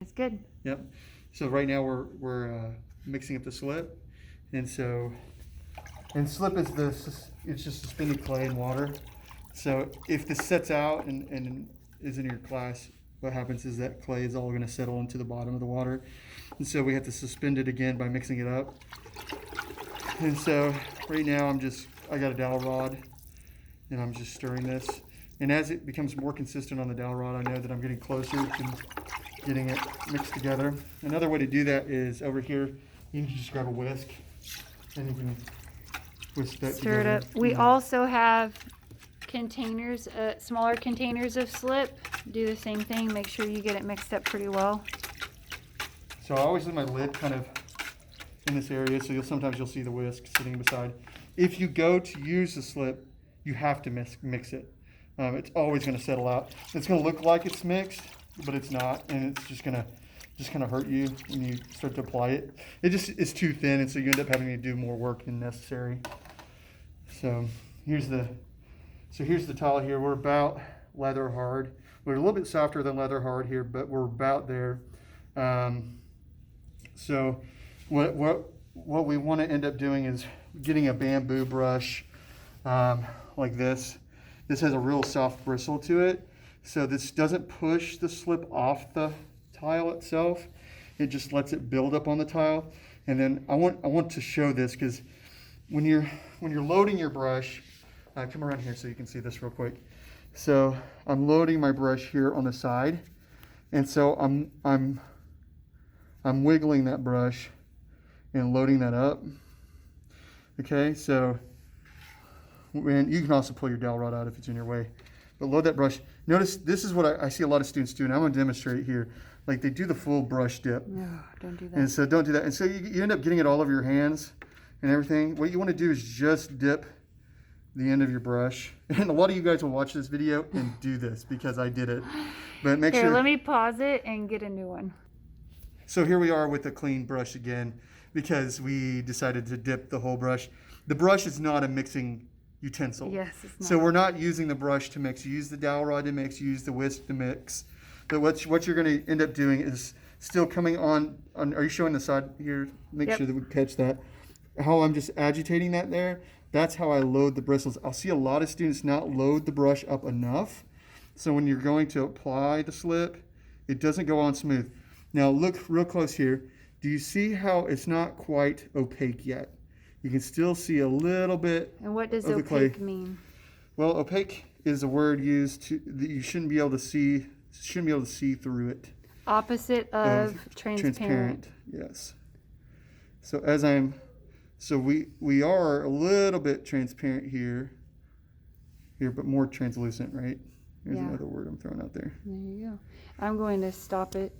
It's good. Yep. So right now we're mixing up the slip, and slip is it's just suspended clay and water. So if this sets out and is in your glass, what happens is that clay is all going to settle into the bottom of the water, and so we have to suspend it again by mixing it up. And so right now I got a dowel rod, and I'm just stirring this. And as it becomes more consistent on the dowel rod, I know that I'm getting closer to getting it mixed together. Another way to do that is over here, you can just grab a whisk and you can whisk that Stir it together. up. We also have containers, smaller containers of slip. Do the same thing. Make sure you get it mixed up pretty well. So I always leave my lid kind of in this area, so sometimes you'll see the whisk sitting beside. If you go to use the slip, you have to mix it. It's always going to settle out. It's going to look like it's mixed, but it's not, and it's just kind of hurt you when you start to apply it. It's too thin, and so you end up having to do more work than necessary. So here's the tile here. We're about leather hard. We're a little bit softer than leather hard here, but we're about there. So what we want to end up doing is getting a bamboo brush like this. This has a real soft bristle to it, so this doesn't push the slip off the tile itself. It just lets it build up on the tile. And then I want to show this because when you're loading your brush, come around here so you can see this real quick. So I'm loading my brush here on the side, and so I'm wiggling that brush and loading that up. Okay, so. And you can also pull your dowel rod out if it's in your way. But load that brush. Notice this is what I see a lot of students do, and I'm going to demonstrate here. Like they do the full brush dip. No, don't do that. And so don't do that. And so you end up getting it all over your hands and everything. What you want to do is just dip the end of your brush. And a lot of you guys will watch this video and do this because I did it. But make Here, sure. let me pause it and get a new one. So here we are with a clean brush again because we decided to dip the whole brush. The brush is not a mixing utensil. Yes, it's not. So we're not using the brush to mix. Use the dowel rod to mix. Use the whisk to mix. But what you're going to end up doing is still coming on. Are you showing the side here? Make sure that we catch that. How I'm just agitating that there. That's how I load the bristles. I'll see a lot of students not load the brush up enough. So when you're going to apply the slip, it doesn't go on smooth. Now look real close here. Do you see how it's not quite opaque yet? You can still see a little bit. And what does of the clay. opaque mean? Well, opaque is a word used that you shouldn't be able to see. Shouldn't be able to see through it. Opposite of transparent. Yes. So we are a little bit transparent here, but more translucent, right? Here's another word I'm throwing out there. There you go. I'm going to stop it.